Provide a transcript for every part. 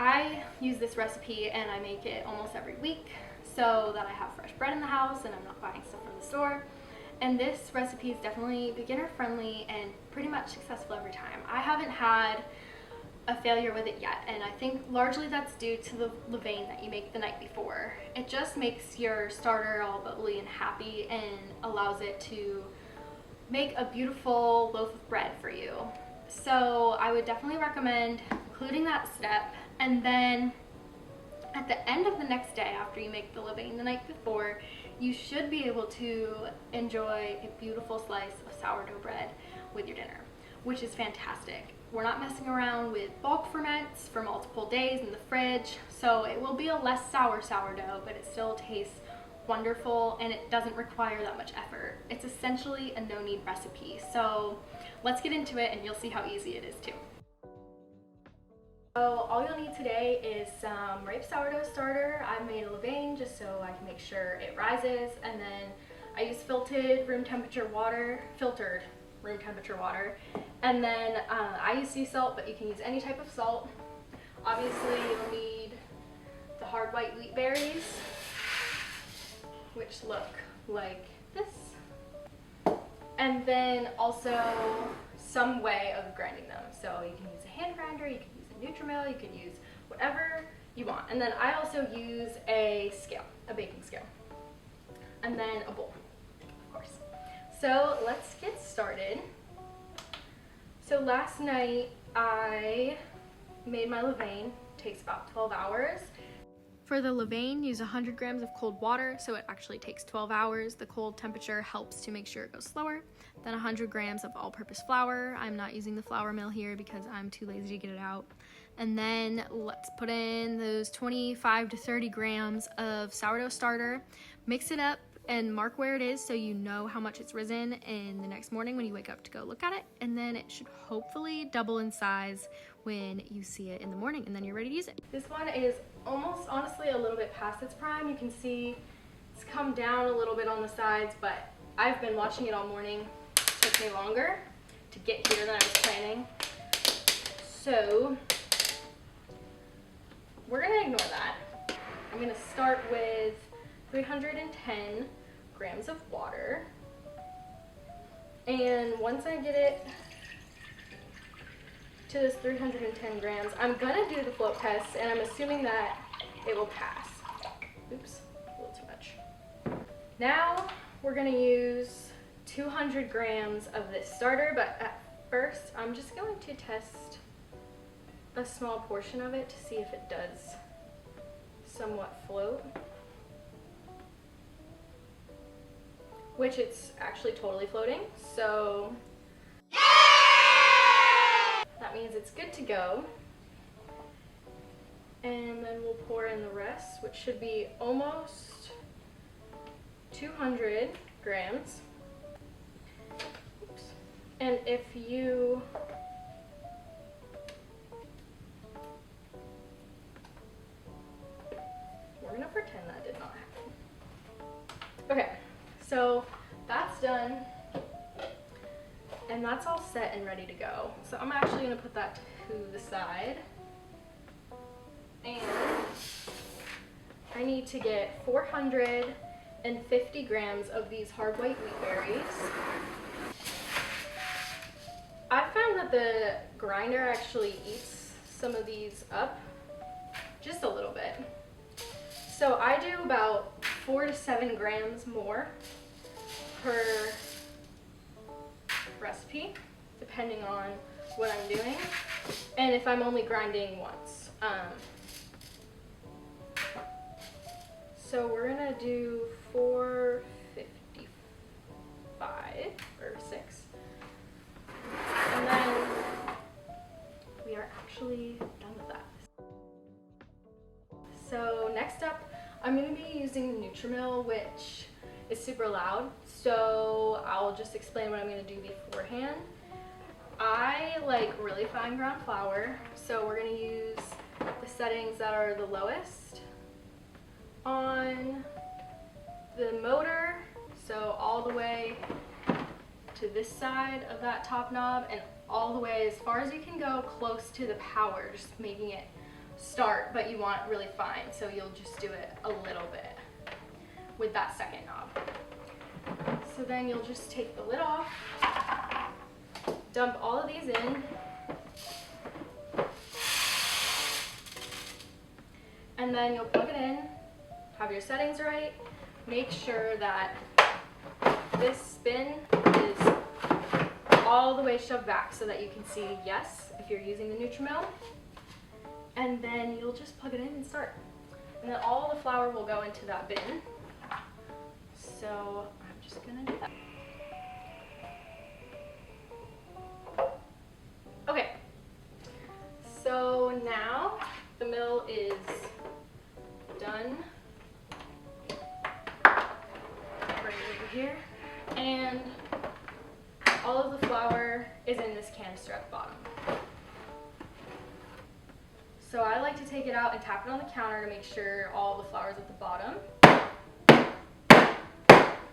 I use this recipe and I make it almost every week so that I have fresh bread in the house and I'm not buying stuff from the store. And this recipe is definitely beginner friendly and pretty much successful every time. I haven't had a failure with it yet, and I think largely that's due to the levain that you make the night before. It just makes your starter all bubbly and happy and allows it to make a beautiful loaf of bread for you. So I would definitely recommend including that step, and then at the end of the next day after you make the levain the night before, you should be able to enjoy a beautiful slice of sourdough bread with your dinner, which is fantastic. We're not messing around with bulk ferments for multiple days in the fridge, so it will be a less sour sourdough, but it still tastes wonderful and it doesn't require that much effort. It's essentially a no-knead recipe, so let's get into it and you'll see how easy it is too. So all you'll need today is some rape sourdough starter. I've made a levain just so I can make sure it rises, and then I use filtered room temperature water, and then I use sea salt, but you can use any type of salt. Obviously you'll need the hard white wheat berries, which look like this, and then also some way of grinding them. So you can use a hand grinder, you can use a Nutrimill, you can use whatever you want. And then I also use a scale, a baking scale, and then a bowl, of course. So let's get started. So last night I made my levain. It takes about 12 hours. For the levain, use 100 grams of cold water, so it actually takes 12 hours. The cold temperature helps to make sure it goes slower. Then 100 grams of all-purpose flour. I'm not using the flour mill here because I'm too lazy to get it out. And then let's put in those 25 to 30 grams of sourdough starter. Mix it up and mark where it is so you know how much it's risen in the next morning when you wake up to go look at it. And then it should hopefully double in size when you see it in the morning, and then you're ready to use it. This one is almost honestly a little bit past its prime. You can see it's come down a little bit on the sides, but I've been watching it all morning. It took me longer to get here than I was planning. So we're gonna ignore that. I'm gonna start with 310 grams of water. And once I get it to this 310 grams, I'm gonna do the float test, and I'm assuming that it will pass. Oops, a little too much. Now we're gonna use 200 grams of this starter, but at first I'm just going to test a small portion of it to see if it does somewhat float, which it's actually totally floating, so that means it's good to go. And then we'll pour in the rest, which should be almost 200 grams. Oops. And if you we're gonna pretend that did not happen. Okay, so that's done. And that's all set and ready to go. So I'm actually gonna put that to the side. And I need to get 450 grams of these hard white wheat berries. I found that the grinder actually eats some of these up just a little bit. So I do about 4 to 7 grams more per recipe, depending on what I'm doing, and if I'm only grinding once. So we're gonna do 455 or 6, and then we are actually done with that. So next up, I'm gonna be using the Nutrimill, which is super loud, so I'll just explain what I'm gonna do beforehand. I like really fine ground flour, so we're gonna use the settings that are the lowest on the motor, so all the way to this side of that top knob and all the way as far as you can go close to the power, just making it start, but you want really fine, so you'll just do it a little bit with that second knob. So then you'll just take the lid off, dump all of these in, and then you'll plug it in, have your settings right, make sure that this spin is all the way shoved back so that you can see yes if you're using the Nutrimel, and then you'll just plug it in and start. And then all the flour will go into that bin. So I'm just gonna do that. Okay, so now the mill is done. Right over here. And all of the flour is in this canister at the bottom. So I like to take it out and tap it on the counter to make sure all the flour is at the bottom,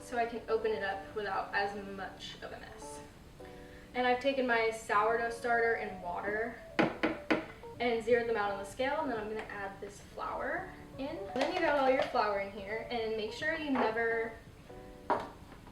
so I can open it up without as much of a mess. And I've taken my sourdough starter and water and zeroed them out on the scale, and then I'm going to add this flour in. And then you got all your flour in here, and make sure you never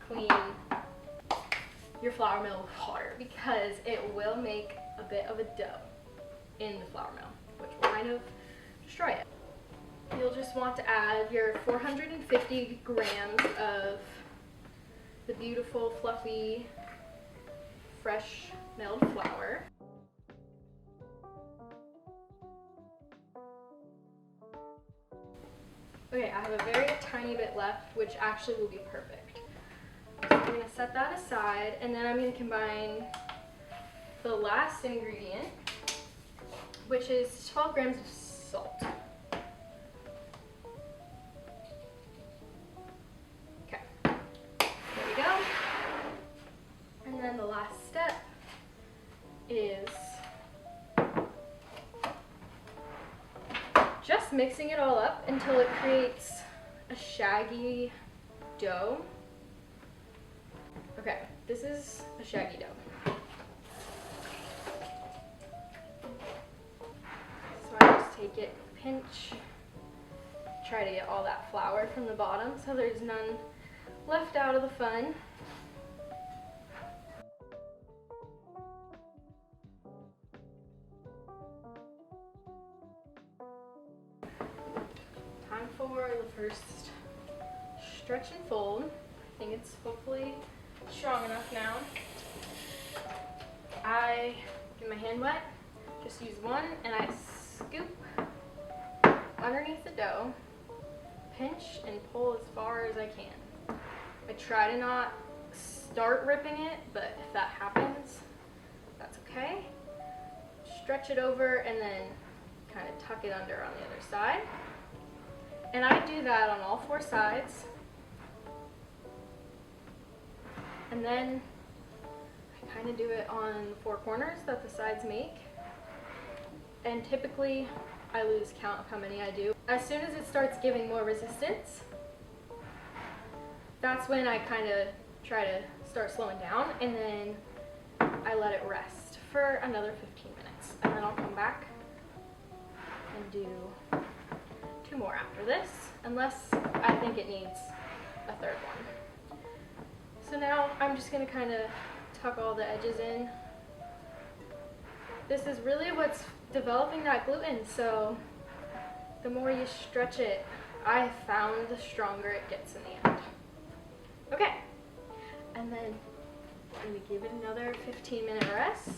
clean your flour mill with water, because it will make a bit of a dough in the flour mill, which will kind of destroy it. You'll just want to add your 450 grams of the beautiful, fluffy, fresh milled flour. Okay, I have a very tiny bit left, which actually will be perfect. So I'm going to set that aside, and then I'm going to combine the last ingredient, which is 12 grams of salt. Okay, there we go. And then the last step is just mixing it all up until it creates a shaggy dough. Okay, this is a shaggy dough. So I just take it, pinch, try to get all that flour from the bottom so there's none left out of the fun. Time for the first stretch and fold. I think it's hopefully strong enough now. I get my hand wet, just use one, and I scoop underneath the dough, pinch and pull as far as I can. I try to not start ripping it, but if that happens, that's okay. Stretch it over and then kind of tuck it under on the other side. And I do that on all four sides. And then I kind of do it on the four corners that the sides make. And typically I lose count of how many I do. As soon as it starts giving more resistance, that's when I kind of try to start slowing down, and then I let it rest for another 15 minutes. And then I'll come back and do 2 more after this, unless I think it needs a 3rd one. So now I'm just going to kind of tuck all the edges in. This is really what's developing that gluten, so the more you stretch it, I found the stronger it gets in the end. Okay, and then I'm going to give it another 15-minute rest.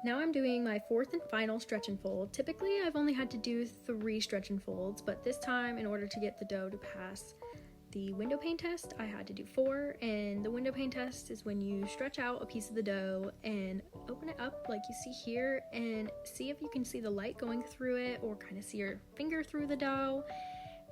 Now I'm doing my 4th and final stretch and fold. Typically I've only had to do 3 stretch and folds, but this time, in order to get the dough to pass the window pane test, I had to do 4. And the window pane test is when you stretch out a piece of the dough and open it up like you see here, and see if you can see the light going through it, or kind of see your finger through the dough.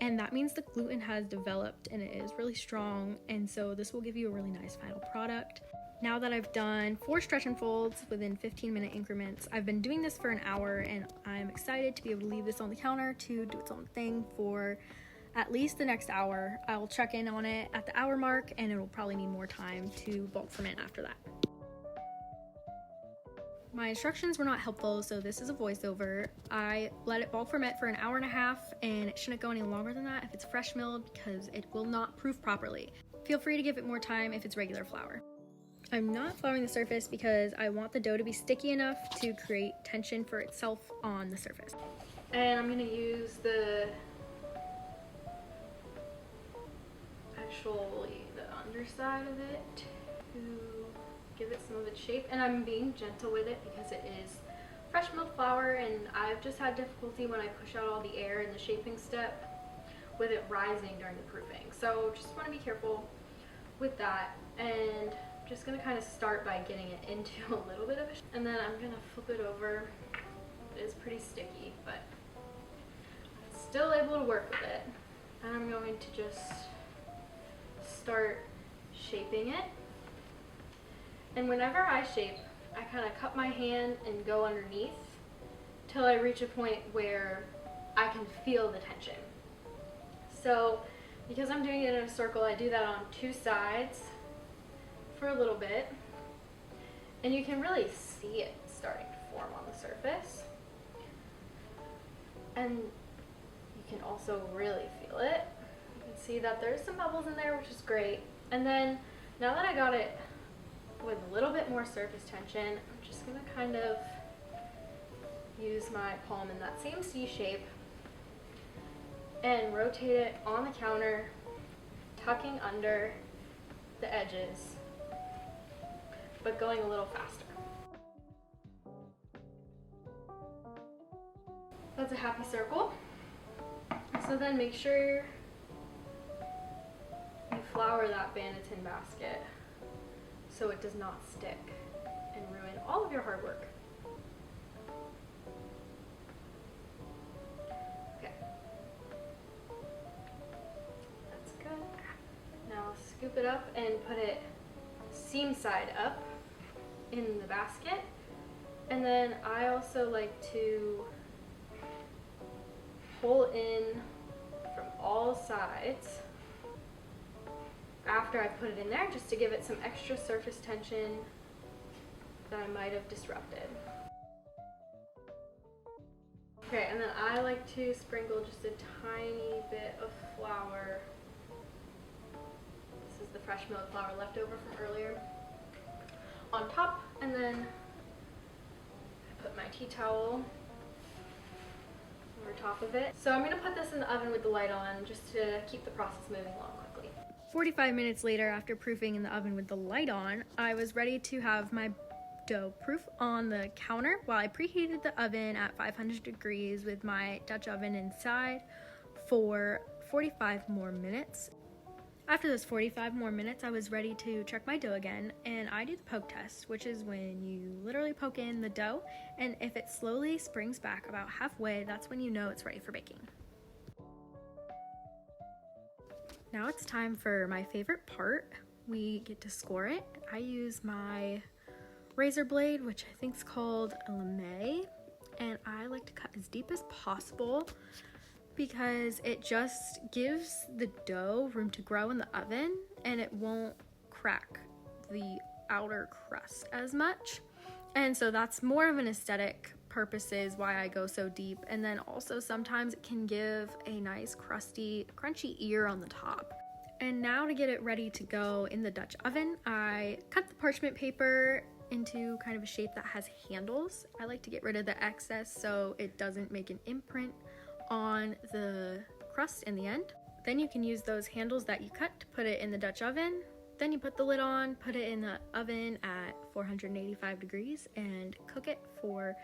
And that means the gluten has developed and it is really strong, and so this will give you a really nice final product. Now that I've done 4 stretch and folds within 15-minute increments, I've been doing this for an hour, and I'm excited to be able to leave this on the counter to do its own thing for at least the next hour. I'll check in on it at the hour mark, and it'll probably need more time to bulk ferment after that. My instructions were not helpful, so this is a voiceover. I let it bulk ferment for an hour and a half, and it shouldn't go any longer than that if it's fresh milled because it will not proof properly. Feel free to give it more time if it's regular flour. I'm not flouring the surface because I want the dough to be sticky enough to create tension for itself on the surface. And I'm gonna use the underside of it to give it some of its shape, and I'm being gentle with it because it is fresh milled flour, and I've just had difficulty when I push out all the air in the shaping step with it rising during the proofing. So just want to be careful with that, and I'm just going to kind of start by getting it into a little bit of a and then I'm going to flip it over. It is pretty sticky, but I'm still able to work with it, and I'm going to just start shaping it. And whenever I shape, I kind of cup my hand and go underneath till I reach a point where I can feel the tension. So because I'm doing it in a circle, I do that on two sides for a little bit, and you can really see it starting to form on the surface, and you can also really feel it. You can see that there's some bubbles in there, which is great. And then now that I got it with a little bit more surface tension, I'm just gonna kind of use my palm in that same C shape and rotate it on the counter, tucking under the edges, but going a little faster. That's a happy circle. So then make sure you flour that Banneton basket so it does not stick and ruin all of your hard work. Okay. That's good. Now scoop it up and put it seam side up in the basket. And then I also like to pull in from all sides after I put it in there, just to give it some extra surface tension that I might have disrupted. Okay, and then I like to sprinkle just a tiny bit of flour. This is the fresh milled flour left over from earlier, on top, and then I put my tea towel over top of it. So I'm gonna put this in the oven with the light on just to keep the process moving along quickly. 45 minutes later, after proofing in the oven with the light on, I was ready to have my dough proof on the counter while I preheated the oven at 500 degrees with my Dutch oven inside for 45 more minutes. After those 45 more minutes, I was ready to check my dough again, and I do the poke test, which is when you literally poke in the dough, and if it slowly springs back about halfway, that's when you know it's ready for baking. Now it's time for my favorite part. We get to score it. I use my razor blade, which I think is called a lame, and I like to cut as deep as possible because it just gives the dough room to grow in the oven and it won't crack the outer crust as much. And so that's more of an aesthetic purposes why I go so deep. And then also sometimes it can give a nice crusty, crunchy ear on the top. And now to get it ready to go in the Dutch oven, I cut the parchment paper into kind of a shape that has handles. I like to get rid of the excess so it doesn't make an imprint on the crust in the end. Then you can use those handles that you cut to put it in the Dutch oven. Then you put the lid on, put it in the oven at 485 degrees and cook it for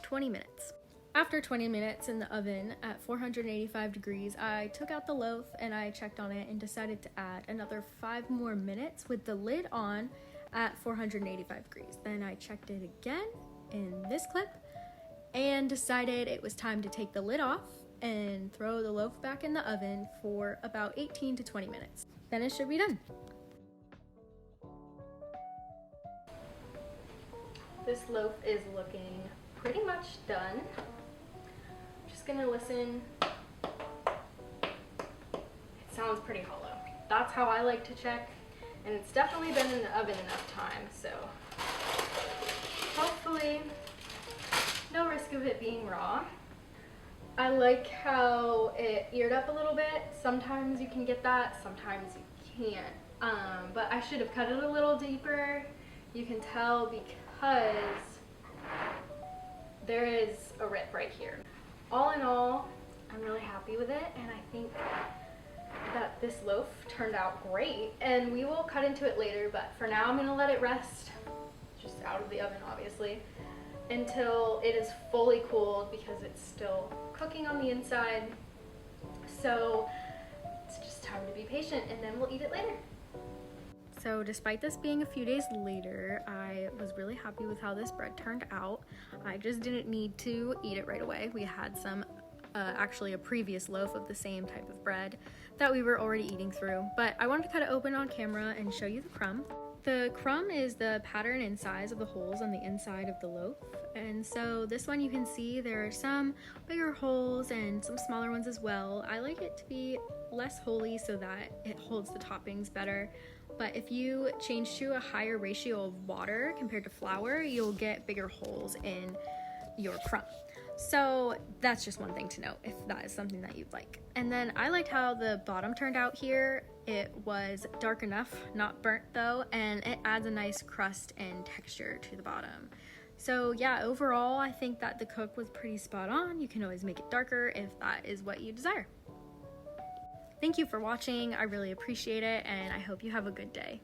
20 minutes. After 20 minutes in the oven at 485 degrees, I took out the loaf and I checked on it and decided to add another 5 more minutes with the lid on at 485 degrees. Then I checked it again in this clip and decided it was time to take the lid off and throw the loaf back in the oven for about 18 to 20 minutes. Then it should be done. This loaf is looking pretty much done. Just gonna listen. It sounds pretty hollow. That's how I like to check, and it's definitely been in the oven enough time, so hopefully really no risk of it being raw. I like how it eared up a little bit. Sometimes you can get that, sometimes you can't. But I should have cut it a little deeper. You can tell because there is a rip right here. All in all, I'm really happy with it, and I think that this loaf turned out great, and we will cut into it later, but for now I'm gonna let it rest, just out of the oven obviously, until it is fully cooled because it's still cooking on the inside. So it's just time to be patient, and then we'll eat it later. So despite this being a few days later, I was really happy with how this bread turned out. I just didn't need to eat it right away. We had some actually a previous loaf of the same type of bread that we were already eating through, but I wanted to cut it open on camera and show you the crumb. The crumb is the pattern and size of the holes on the inside of the loaf, and so this one you can see there are some bigger holes and some smaller ones as well. I like it to be less holy so that it holds the toppings better, but if you change to a higher ratio of water compared to flour, you'll get bigger holes in your crumb. So that's just one thing to note if that is something that you'd like. And then I liked how the bottom turned out here. It was dark enough, not burnt though, and it adds a nice crust and texture to the bottom. So yeah, overall I think that the cook was pretty spot on. You can always make it darker if that is what you desire. Thank you for watching. I really appreciate it, and I hope you have a good day.